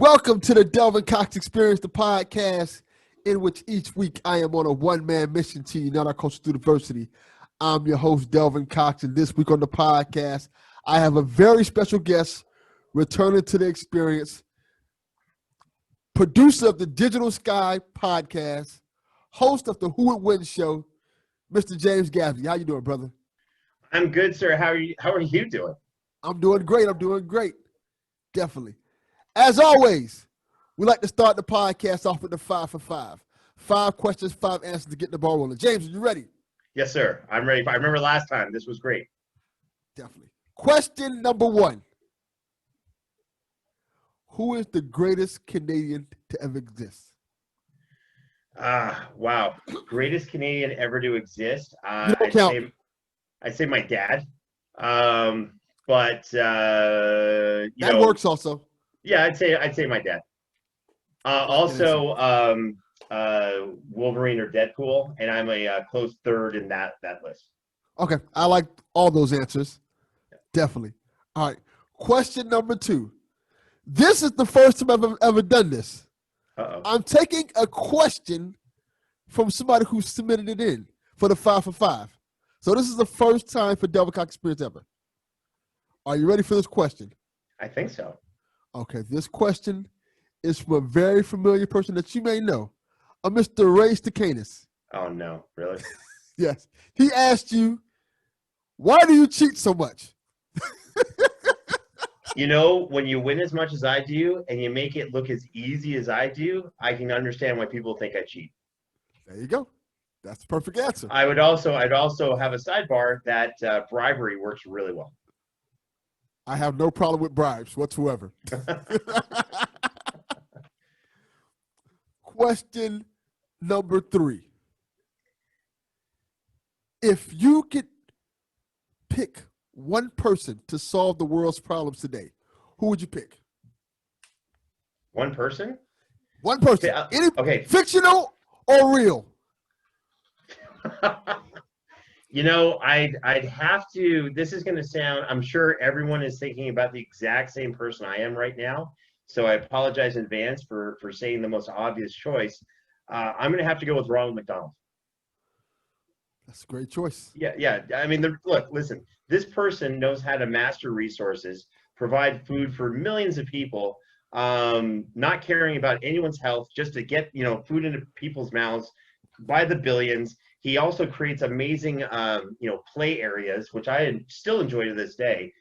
Welcome to the Delvin Cox Experience, the podcast in which each week I am on a one-man mission to unite our culture through diversity. I'm your host, Delvin Cox, and this week on the podcast, I have a very special guest returning to the experience, producer of the Digital Sky podcast, host of the Who It Wins show, Mr. James Gavsie. How you doing, brother? I'm good, sir. How are you doing? I'm doing great. Definitely. As always, we like to start the podcast off with the 5 for 5. 5 questions, 5 answers to get the ball rolling. James, are you ready? Yes, sir. I'm ready. I remember last time. This was great. Definitely. Question number 1. Who is the greatest Canadian to ever exist? Wow. Greatest Canadian ever to exist. You don't count. I'd say my dad. That works also. Yeah, I'd say my dad. Also, Wolverine or Deadpool, and I'm a close third in that list. Okay, I like all those answers. Definitely. All right. Question number 2. This is the first time I've ever done this. Uh-oh. I'm taking a question from somebody who submitted it in for the 5 for 5. So this is the first time for Delvin Cox Experience ever. Are you ready for this question? I think so. Okay, this question is from a very familiar person that you may know, a Mr. Ray Stakanis. Oh, no. Really? Yes. He asked you, why do you cheat so much? You know, when you win as much as I do and you make it look as easy as I do, I can understand why people think I cheat. There you go. That's the perfect answer. I'd also have a sidebar that bribery works really well. I have no problem with bribes whatsoever. Question number 3. If you could pick one person to solve the world's problems today, who would you pick? One person? One person. Okay. Fictional or real? You know, I'd have to, this is going to sound, I'm sure everyone is thinking about the exact same person I am right now. So I apologize in advance for saying the most obvious choice. I'm going to have to go with Ronald McDonald. That's a great choice. Yeah. I mean, look, listen, this person knows how to master resources, provide food for millions of people, not caring about anyone's health, just to get, food into people's mouths by the billions. He also creates amazing, play areas, which I still enjoy to this day.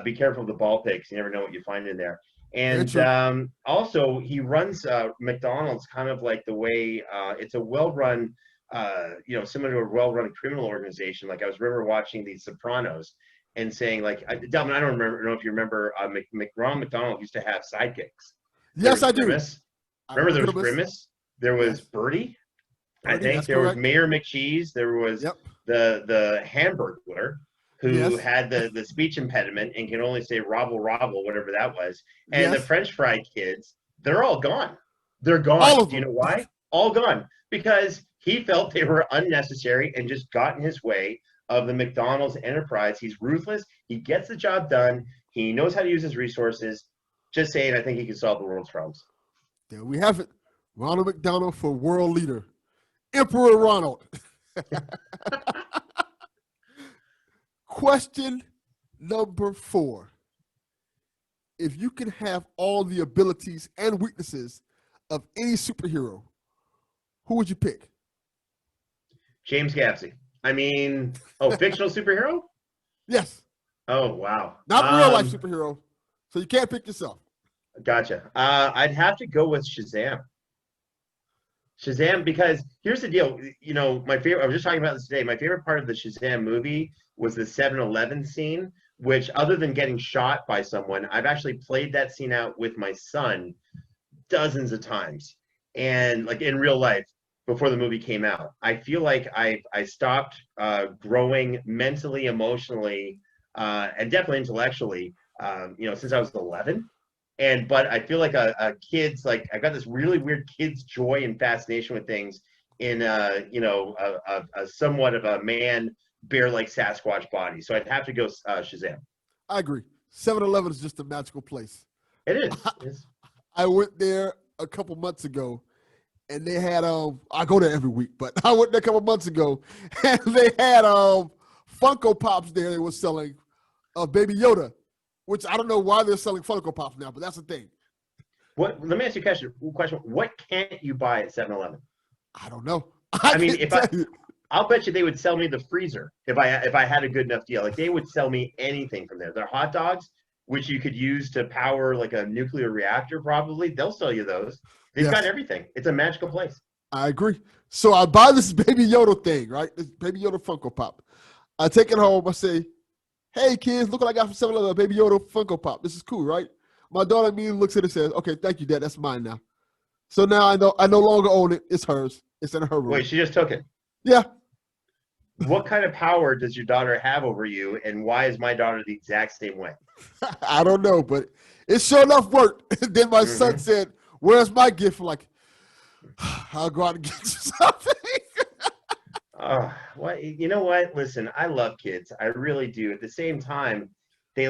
Be careful of the ball pits. You never know what you find in there. And also, he runs McDonald's kind of like the way it's a well-run, similar to a well-run criminal organization. Like I remember watching The Sopranos and saying, like, Delvin, I don't know if you remember, Ronald McDonald used to have sidekicks. Yes, I do. Remember there was Grimace? There was Bertie. I think there was Mayor McCheese. There was the Hamburglar, who had the speech impediment and can only say "robble robble," whatever that was. And the French fry kids, they're all gone. They're gone. All of them. Do you know why? All gone because he felt they were unnecessary and just got in his way of the McDonald's enterprise. He's ruthless. He gets the job done. He knows how to use his resources. Just saying, I think he can solve the world's problems. There we have it. Ronald McDonald for world leader. Emperor Ronald. Question number 4. If you can have all the abilities and weaknesses of any superhero, who would you pick? James Gavsie. I mean, fictional superhero? Yes. Oh, wow. Not real life superhero. So you can't pick yourself. Gotcha. I'd have to go with Shazam. Shazam, because here's the deal. My favorite, I was just talking about this today. My favorite part of the Shazam movie was the 7-Eleven scene, which other than getting shot by someone, I've actually played that scene out with my son dozens of times. And like in real life, before the movie came out, I feel like I stopped growing mentally, emotionally, and definitely intellectually, since I was 11. But I feel like a kid's, like, I've got this really weird kid's joy and fascination with things in a somewhat of a man bear-like Sasquatch body. So I'd have to go Shazam. I agree. 7-Eleven is just a magical place. It is. I went there a couple months ago, and they had I go there every week, but I went there a couple months ago, and they had Funko Pops there. They were selling Baby Yoda, which I don't know why they're selling Funko Pops now, but that's the thing. What? Let me ask you a question. What can't you buy at 7-Eleven? I don't know. I mean, I'll bet you they would sell me the freezer if I had a good enough deal. Like they would sell me anything from there. Their hot dogs, which you could use to power like a nuclear reactor, probably they'll sell you those. They've got everything. It's a magical place. I agree. So I buy this Baby Yoda thing, right? This Baby Yoda Funko Pop. I take it home. I say, "Hey kids, look what I got from 7-Eleven, Baby Yoda Funko Pop. This is cool, right?" My daughter immediately looks at it and says, "Okay, thank you, Dad. That's mine now." So now I no longer own it. It's hers. It's in her room. Wait, she just took it. Yeah. What kind of power does your daughter have over you, and why is my daughter the exact same way? I don't know, but it sure enough worked. Then my son said, "Where's my gift?" I'm like, I'll go out and get you something. Well, you know what? Listen, I love kids. I really do. At the same time, they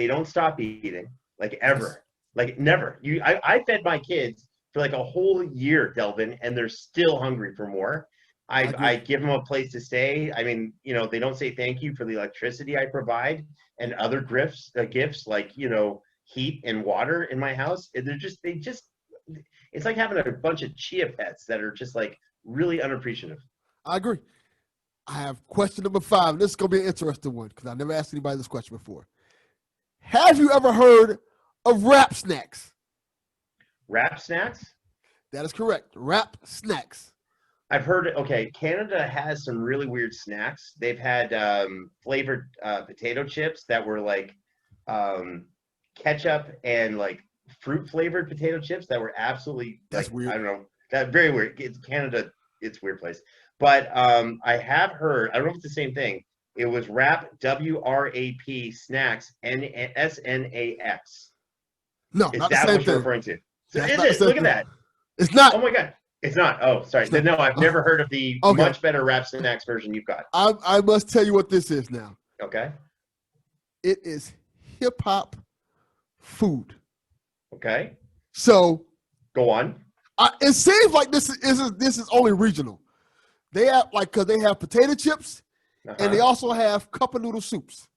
don't stop eating, like ever, like never. I fed my kids for like a whole year, Delvin, and they're still hungry for more. I give them a place to stay. I mean, they don't say thank you for the electricity I provide and other gifts like, heat and water in my house. It's like having a bunch of chia pets that are just like really unappreciative. I agree. I have question number 5. This is going to be an interesting one because I never asked anybody this question before. Have you ever heard of wrap snacks? Wrap snacks? That is correct. Wrap snacks. I've heard it. Okay, Canada has some really weird snacks. They've had flavored potato chips that were like ketchup and like fruit flavored potato chips that were absolutely weird. I don't know. That very weird. It's Canada. It's a weird place. But I have heard. I don't know if it's the same thing. It was wrap WRAP snacks SNAX. No, is not that the same what you're thing. referring to? So That's is it? Look at that. It's not. Oh my god. It's not. Oh, sorry. No, I've never heard of the much better wrap snacks version you've got. I must tell you what this is now. Okay. It is hip hop food. Okay. So go on. It seems like this is only regional. They have because they have potato chips and they also have cup of noodle soups.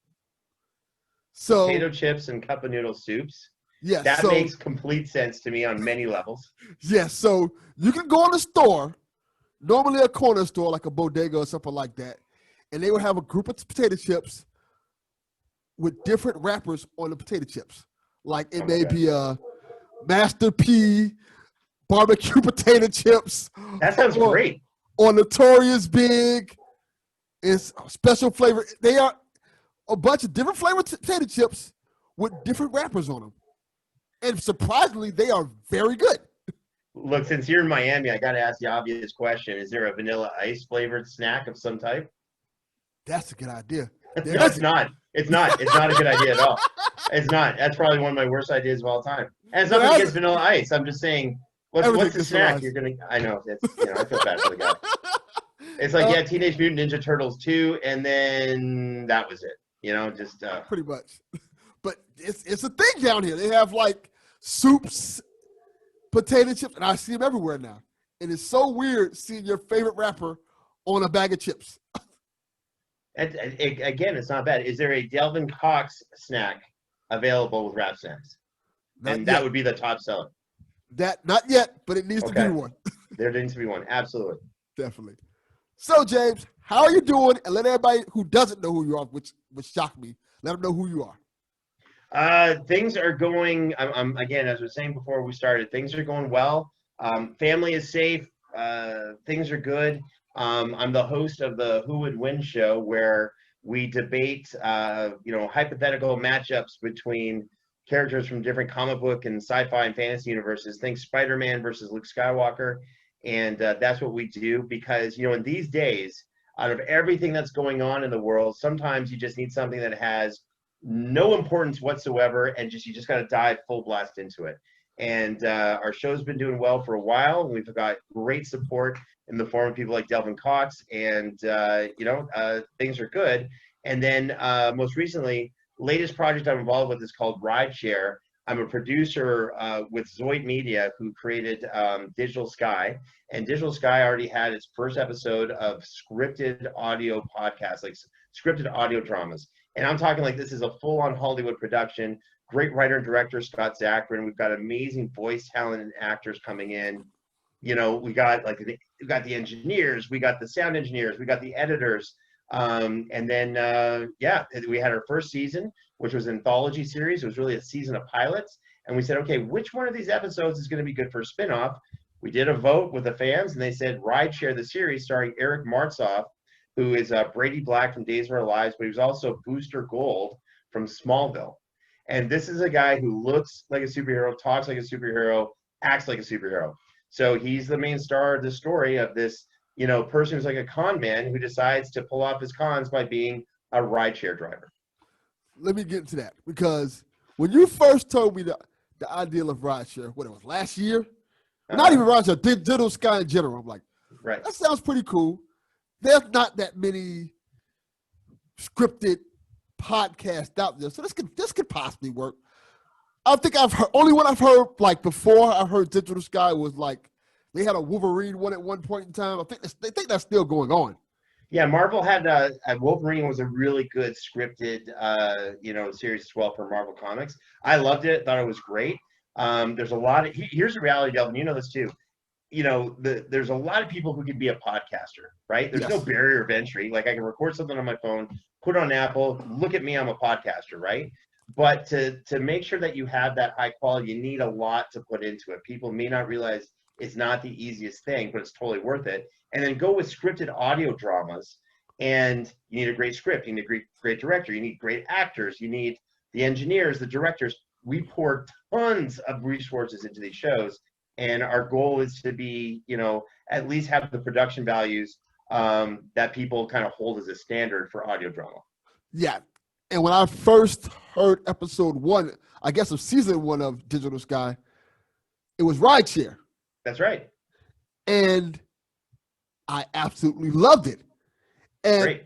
So potato chips and cup of noodle soups. Yes, that makes complete sense to me on many levels. Yes, so you can go in the store, normally a corner store like a bodega or something like that, and they will have a group of potato chips with different wrappers on the potato chips. Like it may be a Master P barbecue potato chips. That sounds great. Or Notorious Big. It's special flavor. They are a bunch of different flavored potato chips with different wrappers on them. And surprisingly, they are very good. Look, since you're in Miami, I got to ask the obvious question. Is there a vanilla ice flavored snack of some type? That's a good idea. No, it's not. It's not. It's not a good idea at all. It's not. That's probably one of my worst ideas of all time. And it's nothing against vanilla ice. I'm just saying, what's the snack you're going to – I know. I feel bad for the guy. It's like, Teenage Mutant Ninja Turtles 2, and then that was it. Just pretty much. But it's a thing down here. They have like soups, potato chips, and I see them everywhere now. And it's so weird seeing your favorite wrapper on a bag of chips. And again, it's not bad. Is there a Delvin Cox snack available with wrap snacks? That would be the top seller. That not yet, but it needs to be one. There needs to be one. Absolutely. Definitely. So, James, how are you doing? And let everybody who doesn't know who you are, which shocked me, let them know who you are. Things are going, again, as I was saying before we started, things are going well. Family is safe. Things are good. I'm the host of the Who Would Win show where we debate, hypothetical matchups between characters from different comic book and sci-fi and fantasy universes. Think Spider-Man versus Luke Skywalker. And that's what we do because, in these days, out of everything that's going on in the world, sometimes you just need something that has no importance whatsoever, and you just got to dive full blast into it. And our show's been doing well for a while, and we've got great support in the form of people like Delvin Cox, and things are good. And then most recently, latest project I'm involved with is called Rideshare, I'm a producer with Zoid Media, who created Digital Sky, and Digital Sky already had its first episode of scripted audio podcasts, like scripted audio dramas. And I'm talking like this is a full-on Hollywood production. Great writer and director Scott Zachrin. We've got amazing voice talent and actors coming in. You know, we got the engineers, we got the sound engineers, we got the editors, and then we had our first season, which was an anthology series. It was really a season of pilots, and we said, okay, which one of these episodes is going to be good for a spinoff? We did a vote with the fans, and they said Rideshare, the series, starring Eric Martzoff, who is Brady Black from Days of Our Lives, but he was also Booster Gold from Smallville. And this is a guy who looks like a superhero, talks like a superhero, acts like a superhero. So he's the main star of the story of this, you know, person who's like a con man who decides to pull off his cons by being a rideshare driver. Let me get into that, because when you first told me the idea of rideshare, what it was last year, not even rideshare, Digital Sky in general, I'm like, right, that sounds pretty cool. There's not that many scripted podcasts out there, so this could possibly work. I think only one I've heard like before I heard Digital Sky was like they had a Wolverine one at one point in time. They think that's still going on. Yeah, Marvel had Wolverine was a really good scripted series as well for Marvel Comics. I loved it, thought it was great. There's a lot of here's the reality, Delvin. You know this too. You know, there's a lot of people who can be a podcaster, right? There's no barrier of entry. Like I can record something on my phone, put it on Apple, look at me, I'm a podcaster, right? But to make sure that you have that high quality, you need a lot to put into it. People may not realize it's not the easiest thing, but it's totally worth it. And then go with scripted audio dramas. And you need a great script, you need a great director, you need great actors, you need the engineers, the directors. We pour tons of resources into these shows. And our goal is to be, you know, at least have the production values that people kind of hold as a standard for audio drama. Yeah. And when I first heard episode 1, I guess of season 1 of Digital Sky, it was rideshare. That's right. And I absolutely loved it. And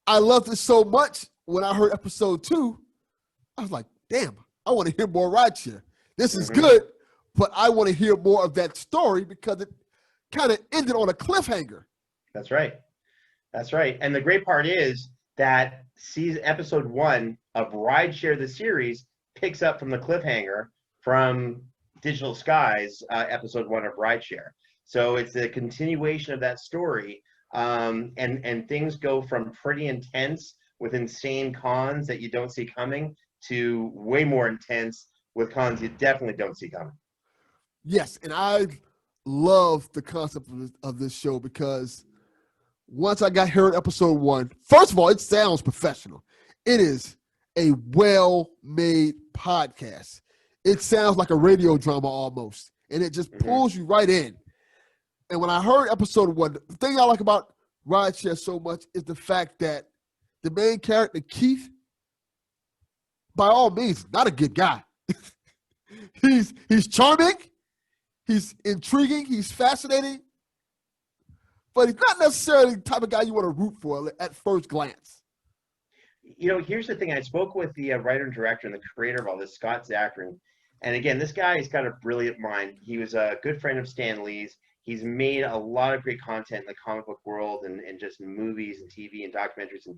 I loved it so much when I heard episode 2, I was like, damn, I want to hear more rideshare. This is good, but I want to hear more of that story because it kind of ended on a cliffhanger. That's right. That's right. And the great part is that episode 1 of Rideshare, the series, picks up from the cliffhanger from Digital Sky's episode 1 of Rideshare. So it's a continuation of that story. And things go from pretty intense with insane cons that you don't see coming to way more intense with cons you definitely don't see coming. Yes, and I love the concept of this show because once I heard episode 1, first of all, it sounds professional. It is a well-made podcast. It sounds like a radio drama almost, and it just pulls you right in. And when I heard episode 1, the thing I like about Rideshare so much is the fact that the main character, Keith, by all means, not a good guy. He's charming, he's intriguing, he's fascinating, but he's not necessarily the type of guy you want to root for at first glance. You know, here's the thing. I spoke with the writer and director and the creator of all this, Scott Zachrin. And again, this guy has got a brilliant mind. He was a good friend of Stan Lee's. He's made a lot of great content in the comic book world and just movies and TV and documentaries and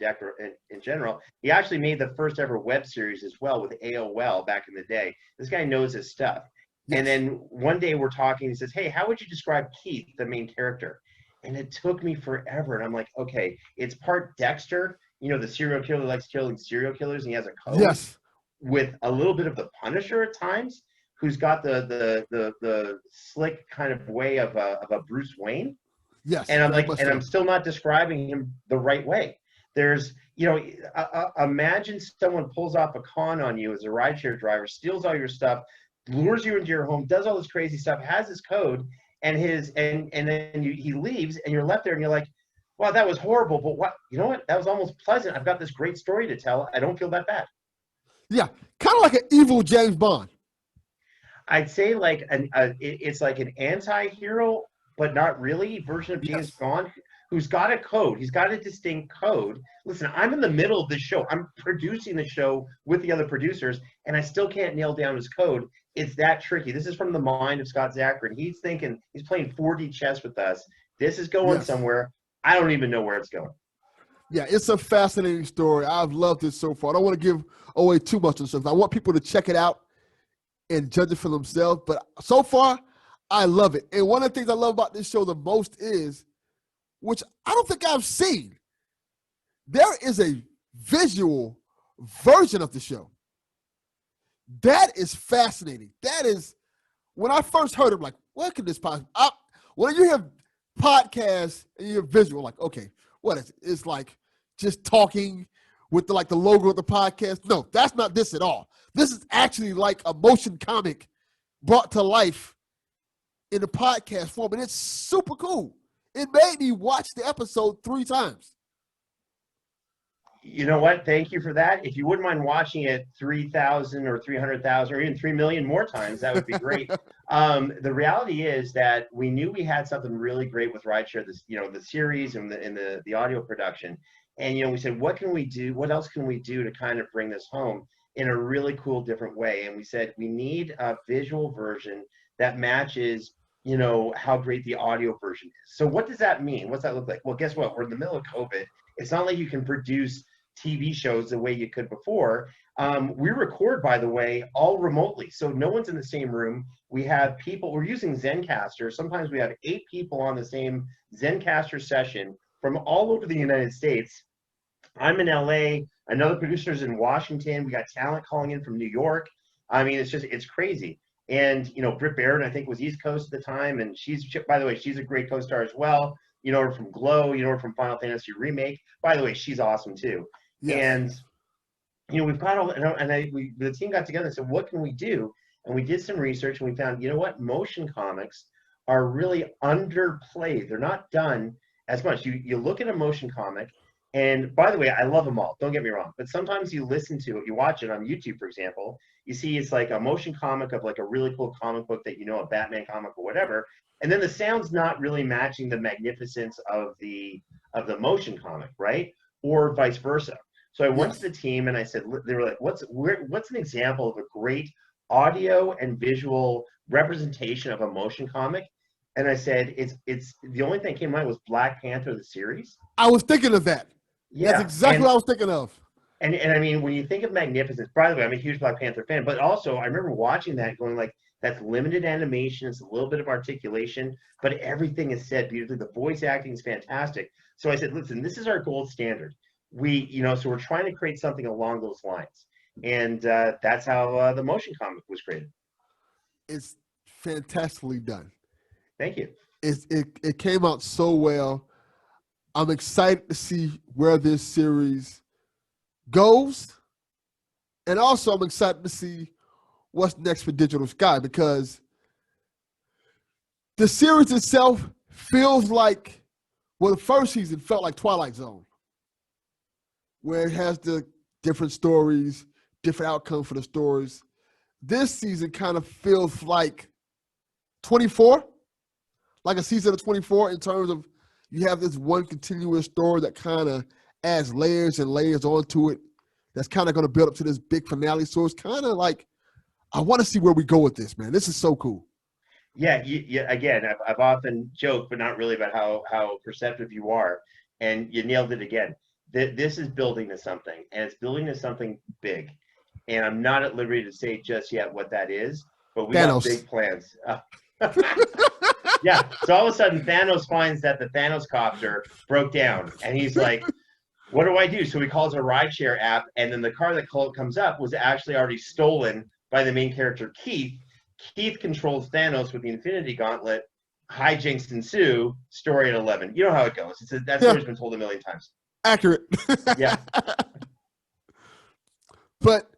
in general. He actually made the first ever web series as well with AOL back in the day. This guy knows his stuff. Yes. And then one day we're talking, he says, hey, how would you describe Keith, the main character? And it took me forever. And I'm like, okay, it's part Dexter, you know, the serial killer likes killing serial killers and he has a code. Yes. With a little bit of the Punisher at times, who's got the slick kind of way of a Bruce Wayne. Yes. And I'm like, and I'm still not describing him the right way. There's, you know, imagine someone pulls off a con on you as a rideshare driver, steals all your stuff, lures you into your home, does all this crazy stuff, has his code, and then he leaves, and you're left there, and you're like, wow, that was horrible, but what? You know what? That was almost pleasant. I've got this great story to tell. I don't feel that bad. Yeah, kind of like an evil James Bond. I'd say like it's like an anti-hero, but not really version of James Bond, who's got a code. He's got a distinct code. Listen, I'm in the middle of this show. I'm producing the show with the other producers, and I still can't nail down his code. It's that tricky. This is from the mind of Scott Zachary. He's thinking, he's playing 4D chess with us. This is going somewhere. I don't even know where it's going. Yeah, it's a fascinating story. I've loved it so far. I don't want to give away too much of stuff. I want people to check it out and judge it for themselves. But so far, I love it. And one of the things I love about this show the most is, which I don't think I've seen, there is a visual version of the show. That is fascinating. That is, when I first heard it, I'm like, what could this possibly? When you hear podcasts and you hear visual, like, okay, what is it? It's like just talking with the logo of the podcast. No, that's not this at all. This is actually like a motion comic brought to life in the podcast form, and it's super cool. It made me watch the episode 3 times. You know what? Thank you for that. If you wouldn't mind watching it 3,000 or 300,000 or even 3 million more times, that would be great. The reality is that we knew we had something really great with Rideshare, this, the series and the audio production. And, we said, what can we do? What else can we do to kind of bring this home in a really cool, different way? And we said, we need a visual version that matches, how great the audio version is. So what does that mean? What's that look like? Well, guess what? We're in the middle of COVID. It's not like you can produce TV shows the way you could before. We record, by the way, all remotely. So no one's in the same room. We have people, we're using Zencastr. Sometimes we have 8 people on the same Zencastr session from all over the United States. I'm in LA, another producer's in Washington. We got talent calling in from New York. I mean, it's crazy. And, Britt Baron, I think, was East Coast at the time. And by the way, she's a great co-star as well. You know her from Glow, you know her from Final Fantasy Remake. By the way, she's awesome too. Yes. And we've got all, and the team got together and said, what can we do? And we did some research, and we found, motion comics are really underplayed. They're not done as much. You look at a motion comic, and by the way, I love them all. Don't get me wrong. But sometimes you listen to it, you watch it on YouTube, for example. You see it's like a motion comic of like a really cool comic book that a Batman comic or whatever. And then the sound's not really matching the magnificence of the motion comic, right? Or vice versa. So I went to the team and I said, they were like, what's an example of a great audio and visual representation of a motion comic? And I said, it's the only thing that came to mind was Black Panther, the series. I was thinking of that. Yeah. That's exactly what I was thinking of. And I mean, when you think of magnificence, by the way, I'm a huge Black Panther fan, but also I remember watching that going like, that's limited animation, it's a little bit of articulation, but everything is said beautifully. The voice acting is fantastic. So I said, listen, this is our gold standard. So we're trying to create something along those lines. And that's how the motion comic was created. It's fantastically done. Thank you. It came out so well. I'm excited to see where this series goes. And also I'm excited to see what's next for Digital Sky, because the series itself feels like, the first season felt like Twilight Zone, where it has the different stories, different outcomes for the stories. This season kind of feels like 24, like a season of 24 in terms of you have this one continuous story that kind of adds layers and layers onto it that's kind of going to build up to this big finale. So it's kind of like, I want to see where we go with this, man. This is so cool. Yeah, again, I've often joked, but not really, about how perceptive you are. And you nailed it again. This is building to something, and it's building to something big. And I'm not at liberty to say just yet what that is, but we got big plans. Yeah, so all of a sudden Thanos finds that the Thanos copter broke down, and he's like, what do I do? So he calls a rideshare app, and then the car that comes up was actually already stolen by the main character, Keith. Keith controls Thanos with the Infinity Gauntlet. Hijinks ensue. Story at 11. You know how it goes. That story's been told a million times. Accurate. Yeah. But,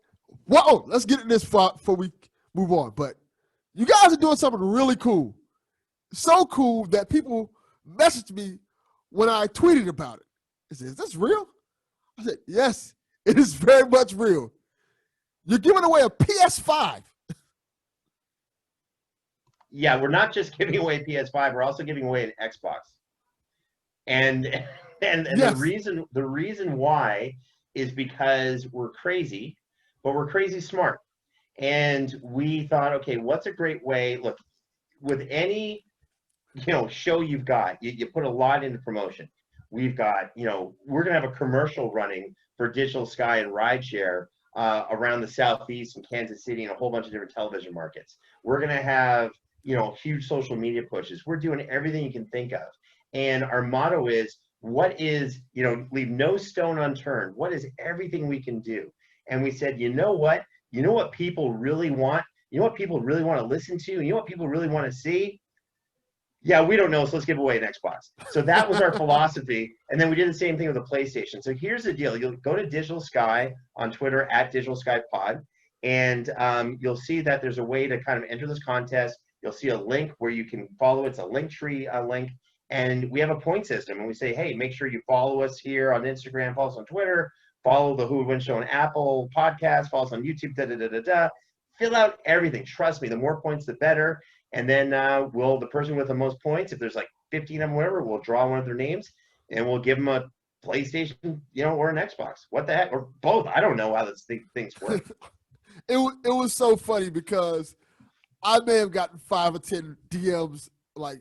let's get in this before we move on. But you guys are doing something really cool. So cool that people messaged me when I tweeted about it. They said, is this real? I said, yes, it is very much real. You're giving away a PS5. Yeah, we're not just giving away PS5. We're also giving away an Xbox. And and Yes. the reason why is because we're crazy, but we're crazy smart. And we thought, okay, what's a great way? Look, with any show you've got, you put a lot into promotion. We've got, we're gonna have a commercial running for Digital Sky and Rideshare around the Southeast and Kansas City and a whole bunch of different television markets. We're gonna have, huge social media pushes. We're doing everything you can think of. And our motto is, what is, leave no stone unturned. What is everything we can do? And we said, you know what? You know what people really want? You know what people really want to listen to? You know what people really want to see? Yeah, we don't know, so let's give away an Xbox. So that was our philosophy. And then we did the same thing with the PlayStation. So here's the deal. You'll go to Digital Sky on Twitter at Digital Sky Pod, and you'll see that there's a way to kind of enter this contest. You'll see a link where you can follow. It's a Linktree link. And we have a point system. And we say, hey, make sure you follow us here on Instagram, follow us on Twitter, follow the Who Would Win Show on Apple Podcast, follow us on YouTube, da-da-da-da-da. Fill out everything. Trust me, the more points, the better. And then the person with the most points, if there's like 15 of them, whatever, we'll draw one of their names and we'll give them a PlayStation, or an Xbox. What the heck? Or both. I don't know how these things work. It was so funny because I may have gotten 5 or 10 DMs like,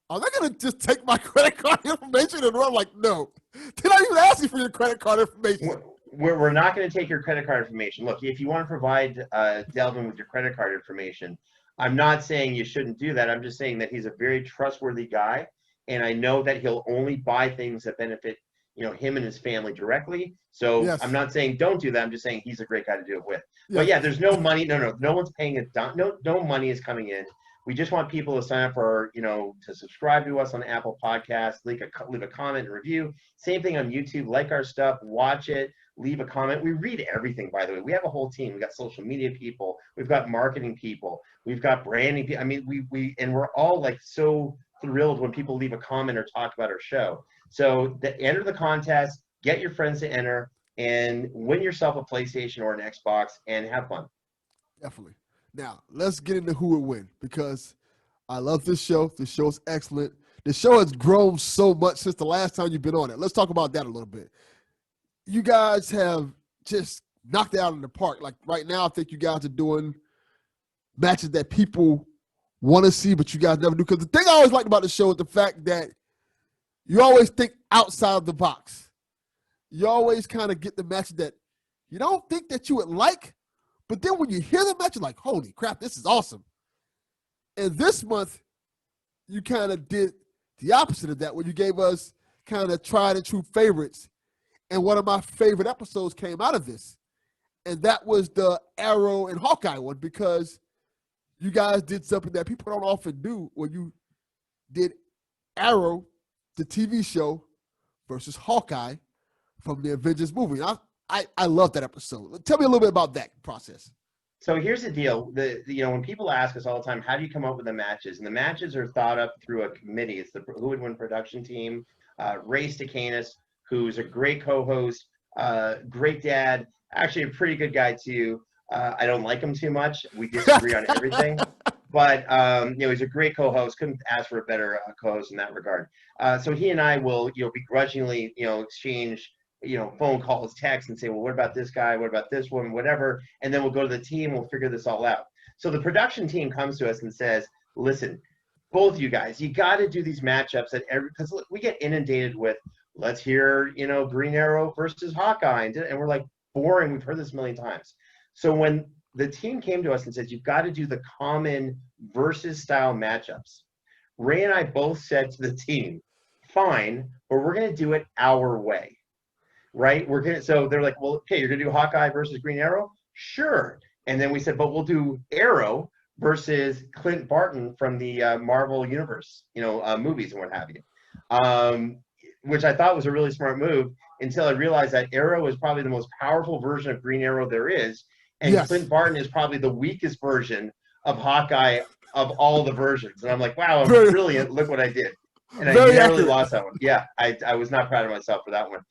are they going to just take my credit card information and run? Like, no. They're not even asking for your credit card information. We're not going to take your credit card information. Look, if you want to provide Delvin with your credit card information, I'm not saying you shouldn't do that. I'm just saying that he's a very trustworthy guy, and I know that he'll only buy things that benefit, him and his family directly. So Yes. I'm not saying don't do that. I'm just saying he's a great guy to do it with. Yes. But yeah, there's no money. No one's paying it. No money is coming in. We just want people to sign up for, to subscribe to us on Apple Podcasts, leave a comment and review. Same thing on YouTube. Like our stuff, watch it, leave a comment. We read everything, by the way. We have a whole team. We've got social media people. We've got marketing people. We've got branding people. I mean, we're all like so thrilled when people leave a comment or talk about our show. So enter the contest, get your friends to enter, and win yourself a PlayStation or an Xbox and have fun. Definitely. Now, let's get into who would win because I love this show. This show is excellent. The show has grown so much since the last time you've been on it. Let's talk about that a little bit. You guys have just knocked it out in the park. Like right now, I think you guys are doing matches that people want to see, but you guys never do. Because the thing I always liked about the show is the fact that you always think outside the box. You always kind of get the matches that you don't think that you would like, but then when you hear the match, you're like, holy crap, this is awesome. And this month, you kind of did the opposite of that, where you gave us kind of tried and true favorites. And one of my favorite episodes came out of this. And that was the Arrow and Hawkeye one, because you guys did something that people don't often do when you did Arrow, the TV show, versus Hawkeye from the Avengers movie. I love that episode. Tell me a little bit about that process. So here's the deal. When people ask us all the time, how do you come up with the matches? And the matches are thought up through a committee. It's the Who Would Win production team. Ray Stacanis, who's a great co-host, great dad, actually a pretty good guy too. I don't like him too much. We disagree on everything. But he's a great co-host. Couldn't ask for a better co-host in that regard. So he and I will, begrudgingly, exchange phone calls, texts, and say, well, what about this guy? What about this woman? Whatever. And then we'll go to the team. We'll figure this all out. So the production team comes to us and says, listen, both of you guys, you got to do these matchups because we get inundated with, let's hear, Green Arrow versus Hawkeye. And we're like, boring. We've heard this a million times. So when the team came to us and said, you've got to do the common versus style matchups, Ray and I both said to the team, fine, but we're going to do it our way. Right? So they're like, well, okay, you're gonna do Hawkeye versus Green Arrow? Sure. And then we said, but we'll do Arrow versus Clint Barton from the Marvel Universe, movies and what have you. Which I thought was a really smart move until I realized that Arrow is probably the most powerful version of Green Arrow there is. And yes, Clint Barton is probably the weakest version of Hawkeye of all the versions. And I'm like, wow, I'm brilliant. Look what I did. And I narrowly lost that one. Yeah, I was not proud of myself for that one.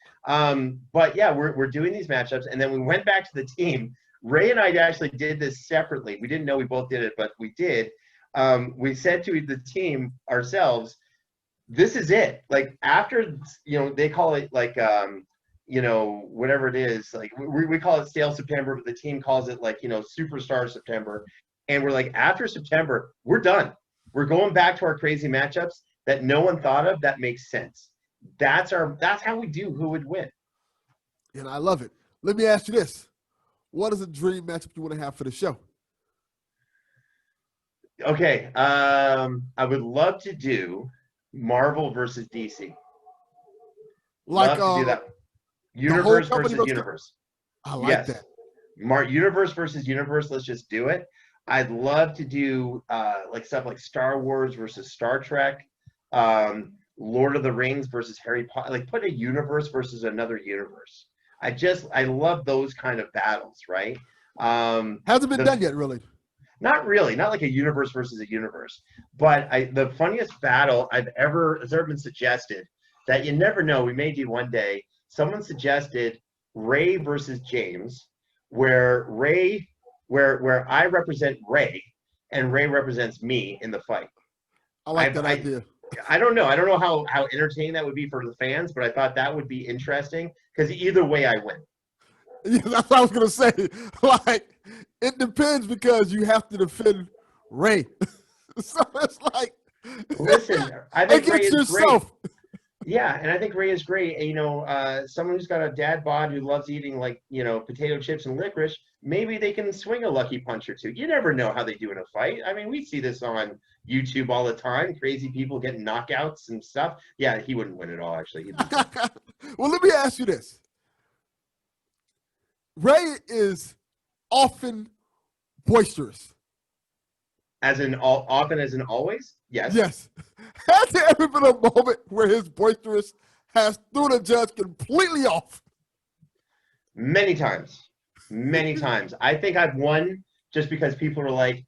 But yeah, we're doing these matchups, and then we went back to the team. Ray and I actually did this separately. We didn't know we both did it, but we did. We said to the team ourselves, this is it. Like after, they call it like, whatever it is, like we call it stale September, but the team calls it like, superstar September. And we're like, after September, we're done. We're going back to our crazy matchups that no one thought of that makes sense. That's how we do who would win. And I love it. Let me ask you this. What is a dream matchup you want to have for the show? Okay. I would love to do Marvel versus DC. Like love to do that. Universe versus universe. I like that. Universe versus universe. Let's just do it. I'd love to do like stuff like Star Wars versus Star Trek, Lord of the Rings versus Harry Potter. Like put a universe versus another universe. I love those kind of battles, right? Hasn't been done yet, really. Not really, not like a universe versus a universe. But the funniest battle has ever been suggested that you never know, we may do one day. Someone suggested Ray versus James, where I represent Ray and Ray represents me in the fight. I like that idea. I don't know. I don't know how entertaining that would be for the fans, but I thought that would be interesting because either way I win. Yeah, that's what I was gonna say. Like, it depends because you have to defend Ray. So it's like, listen, I think Ray is yourself. Great. Yeah, and I think Ray is great. And, someone who's got a dad bod who loves eating like potato chips and licorice, maybe they can swing a lucky punch or two. You never know how they do in a fight. I mean, we see this on YouTube all the time. Crazy people getting knockouts and stuff. Yeah, he wouldn't win at all. Actually. Well, let me ask you this. Ray is often boisterous. As in often as in always? Yes. Yes. Has there ever been a moment where his boisterous has threw the judge completely off? Many times. Many times. I think I've won just because people are like,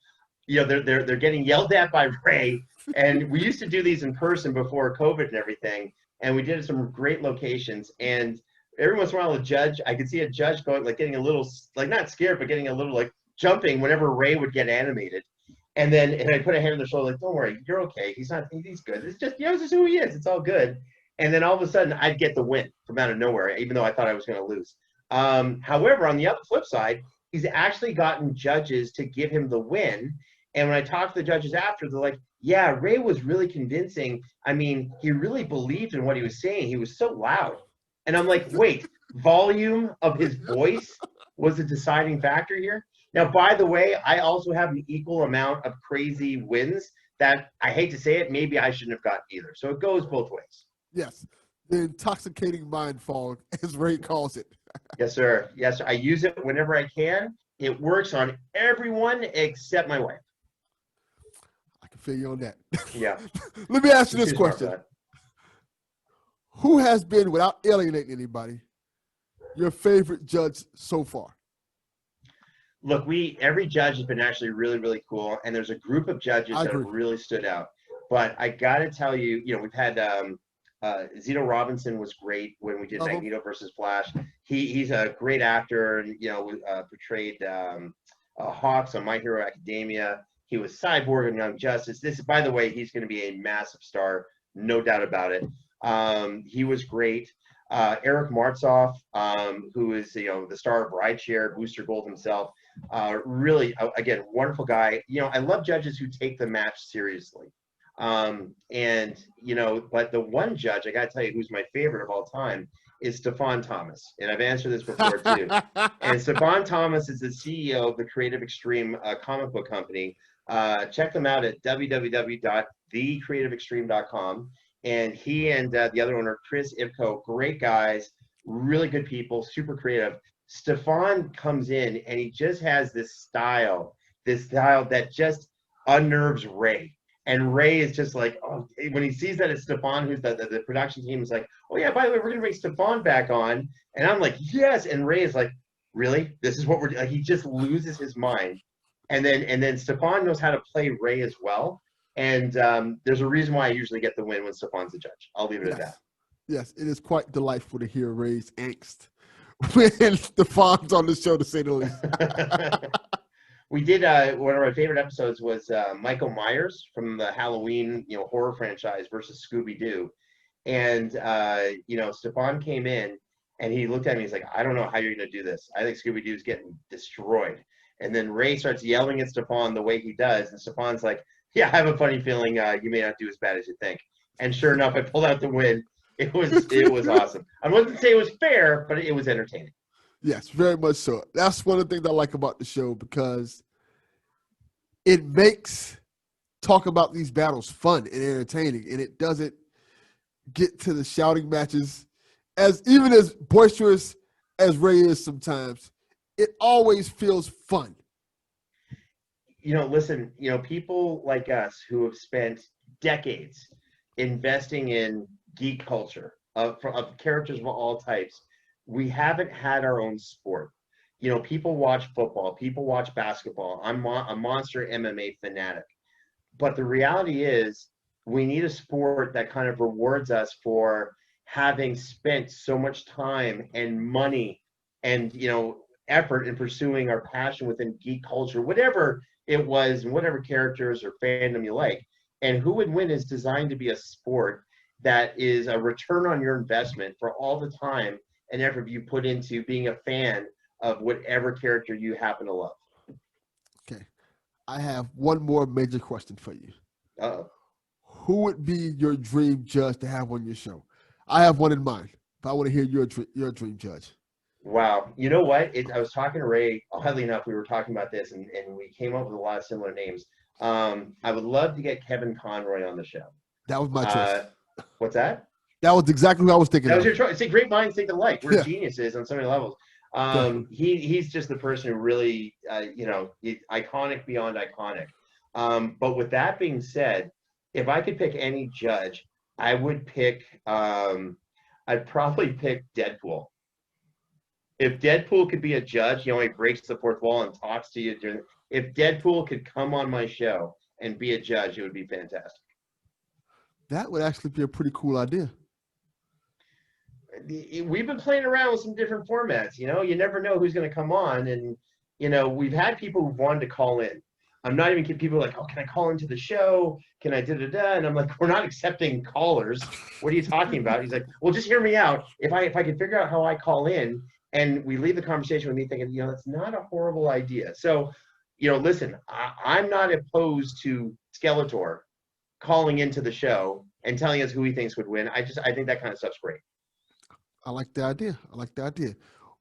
they're getting yelled at by Ray. And we used to do these in person before COVID and everything. And we did some great locations. And every once in a while, I could see a judge going, like, getting a little, like, not scared, but getting a little, like, jumping whenever Ray would get animated. And I put a hand on their shoulder, like, don't worry, you're okay. He's good. It's just, this is who he is. It's all good. And then all of a sudden, I'd get the win from out of nowhere, even though I thought I was going to lose. However, on the flip side, he's actually gotten judges to give him the win. And when I talked to the judges after, they're like, yeah, Ray was really convincing. I mean, he really believed in what he was saying. He was so loud. And I'm like, wait, volume of his voice was the deciding factor here? Now, by the way, I also have an equal amount of crazy wins that I hate to say it, maybe I shouldn't have gotten either. So it goes both ways. Yes. The intoxicating mind fog, as Ray calls it. Yes, sir. Yes, sir. I use it whenever I can. It works on everyone except my wife. I can feel you on that. Yeah. Let me ask you this question. Who has been, without alienating anybody, your favorite judge so far? Look, every judge has been actually really, really cool, and there's a group of judges that have really stood out. But I got to tell you, we've had Zito Robinson was great when we did Magneto versus Flash. He's a great actor, and portrayed Hawks on My Hero Academia. He was Cyborg in Young Justice. By the way, he's going to be a massive star, no doubt about it. He was great. Eric Martzoff, who is the star of Rideshare, Booster Gold himself, really again wonderful guy. I love judges who take the match seriously. But the one judge I gotta tell you who's my favorite of all time is Stefan Thomas, and I've answered this before too. And Stefan Thomas is the CEO of the Creative Extreme comic book company. Check them out at www.thecreativeextreme.com. And he and the other owner, Chris Ivko, great guys, really good people, super creative. Stefan comes in and he just has this style that just unnerves Ray. And Ray is just like, oh, when he sees that it's Stefan, who's the production team, is like, oh yeah, by the way, we're gonna bring Stefan back on. And I'm like, yes. And Ray is like, really? This is what we're doing? Like, he just loses his mind. And then Stefan knows how to play Ray as well. And there's a reason why I usually get the win when Stefan's the judge. I'll leave it at that. Yes, it is quite delightful to hear Ray's angst when Stefan's on the show, to say the least. We did one of my favorite episodes was Michael Myers from the Halloween, horror franchise versus Scooby-Doo. And Stefan came in and he looked at me, he's like, I don't know how you're gonna do this. I think Scooby-Doo's getting destroyed. And then Ray starts yelling at Stefan the way he does, and Stefan's like, yeah, I have a funny feeling you may not do as bad as you think. And sure enough, I pulled out the win. It was awesome. I wouldn't say it was fair, but it was entertaining. Yes, very much so. That's one of the things I like about the show, because it makes talk about these battles fun and entertaining, and it doesn't get to the shouting matches even as boisterous as Ray is sometimes. It always feels fun. Listen, people like us who have spent decades investing in geek culture of characters of all types, we haven't had our own sport. People watch football, people watch basketball. I'm a monster MMA fanatic. But the reality is we need a sport that kind of rewards us for having spent so much time and money and, effort in pursuing our passion within geek culture, whatever it was, and whatever characters or fandom you like. And Who Would Win is designed to be a sport that is a return on your investment for all the time and effort you put into being a fan of whatever character you happen to love. Okay. I have one more major question for you. Uh-oh. Who would be your dream judge to have on your show? I have one in mind, but I want to hear your dream judge. Wow. You know what? I was talking to Ray, oddly enough, we were talking about this, and we came up with a lot of similar names. I would love to get Kevin Conroy on the show. That was my choice. What's that? That was exactly who I was thinking That was of. your choice. See, great minds think alike. We're geniuses on so many levels. He's just the person who really, iconic beyond iconic. But with that being said, if I could pick any judge, I would pick, I'd probably pick Deadpool. If Deadpool could be a judge, he breaks the fourth wall and talks to you. If Deadpool could come on my show and be a judge, it would be fantastic. That would actually be a pretty cool idea. We've been playing around with some different formats. You never know who's going to come on. And, we've had people who wanted to call in. I'm not even kidding. People are like, oh, can I call into the show? Can I da-da-da? And I'm like, we're not accepting callers. What are you talking about? He's like, well, just hear me out. If I can figure out how I call in, and we leave the conversation with me thinking, that's not a horrible idea. So, listen, I'm not opposed to Skeletor calling into the show and telling us who he thinks would win. I think that kind of stuff's great. I like the idea.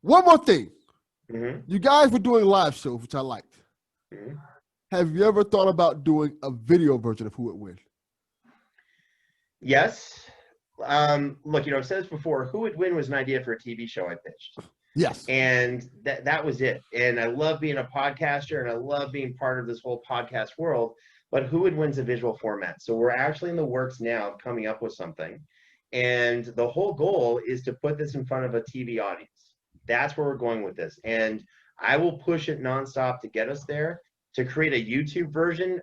One more thing. Mm-hmm. You guys were doing live shows, which I liked. Mm-hmm. Have you ever thought about doing a video version of Who Would Win? Yes. Look, I've said this before. Who Would Win was an idea for a TV show I pitched. Yes. And that was it. And I love being a podcaster, and I love being part of this whole podcast world. But Who Would Win's a visual format. So we're actually in the works now of coming up with something. And the whole goal is to put this in front of a TV audience. That's where we're going with this. And I will push it nonstop to get us there. To create a YouTube version,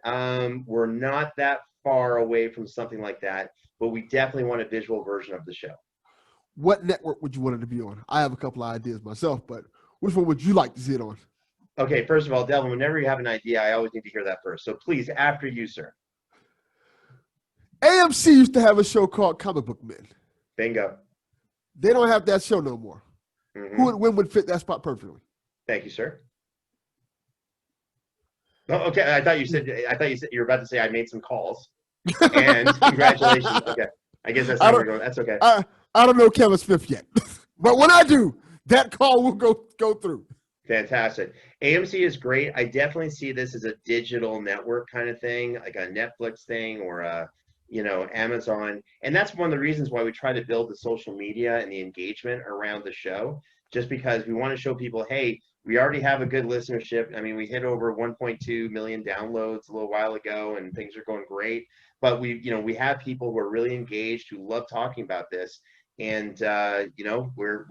we're not that far away from something like that, but we definitely want a visual version of the show. What network would you want it to be on? I have a couple of ideas myself, but which one would you like to see it on? Okay, first of all, Devin, whenever you have an idea, I always need to hear that first. So please, after you, sir. AMC used to have a show called Comic Book Men. Bingo. They don't have that show no more. Mm-hmm. Who Would Win would fit that spot perfectly. Thank you, sir. Oh, okay, I thought you said you were about to say I made some calls. And congratulations. Okay, I guess that's not where we're going. That's okay. I don't know Kevin Smith yet, but when I do, that call will go through. Fantastic. AMC is great. I definitely see this as a digital network kind of thing, like a Netflix thing or a Amazon. And that's one of the reasons why we try to build the social media and the engagement around the show, just because we want to show people, hey, we already have a good listenership. I mean, we hit over 1.2 million downloads a little while ago, and things are going great. But we have people who are really engaged, who love talking about this. And we're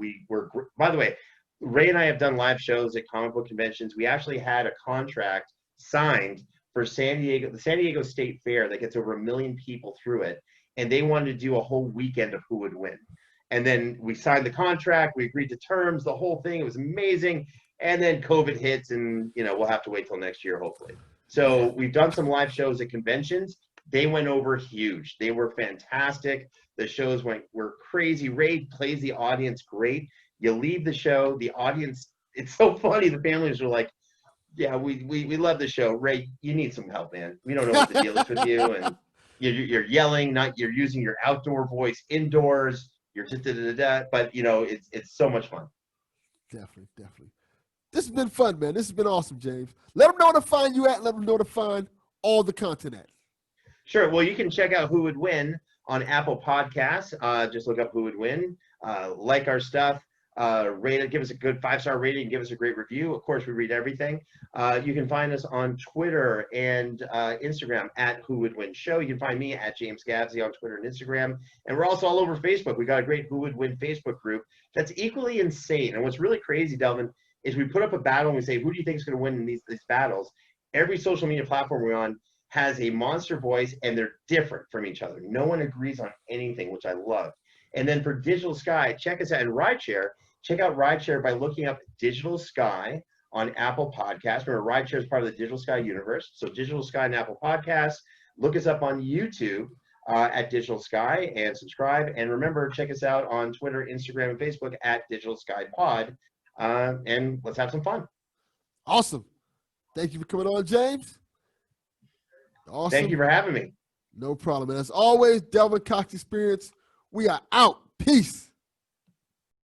by the way, Ray and I have done live shows at comic book conventions. We actually had a contract signed for the San Diego State Fair that gets over 1 million people through it, and they wanted to do a whole weekend of Who Would Win. And then we signed the contract. We agreed to terms, the whole thing. It was amazing. And then COVID hits, and we'll have to wait till next year, hopefully. So we've done some live shows at conventions. They went over huge. They were fantastic. The shows were crazy. Ray plays the audience great. You leave the show, the audience, it's so funny. The families are like, yeah, we love the show. Ray, you need some help, man. We don't know what the deal is with you. And you're yelling, you're using your outdoor voice indoors. You're da-da-da-da. But, it's so much fun. Definitely. This has been fun, man. This has been awesome, James. Let them know where to find you at. Let them know where to find all the content at. Sure. Well, you can check out Who Would Win on Apple Podcasts. Just look up Who Would Win. Like our stuff. Rate it. Give us a good 5-star rating. Give us a great review. Of course, we read everything. You can find us on Twitter and Instagram at Who Would Win Show. You can find me at James Gavsie on Twitter and Instagram. And we're also all over Facebook. We got a great Who Would Win Facebook group that's equally insane. And what's really crazy, Delvin, is we put up a battle and we say, who do you think is going to win in these battles? Every social media platform we're on has a monster voice, and they're different from each other. No one agrees on anything, which I love. And then for Digital Sky, check us out in Rideshare. Check out Rideshare by looking up Digital Sky on Apple Podcasts. Remember, Rideshare is part of the Digital Sky universe. So Digital Sky and Apple Podcasts. Look us up on YouTube at Digital Sky and subscribe. And remember, check us out on Twitter, Instagram, and Facebook at Digital Sky Pod. And let's have some fun. Awesome. Thank you for coming on, James. Awesome. Thank you for having me. No problem. And as always, Delvin Cox Experience, we are out. Peace.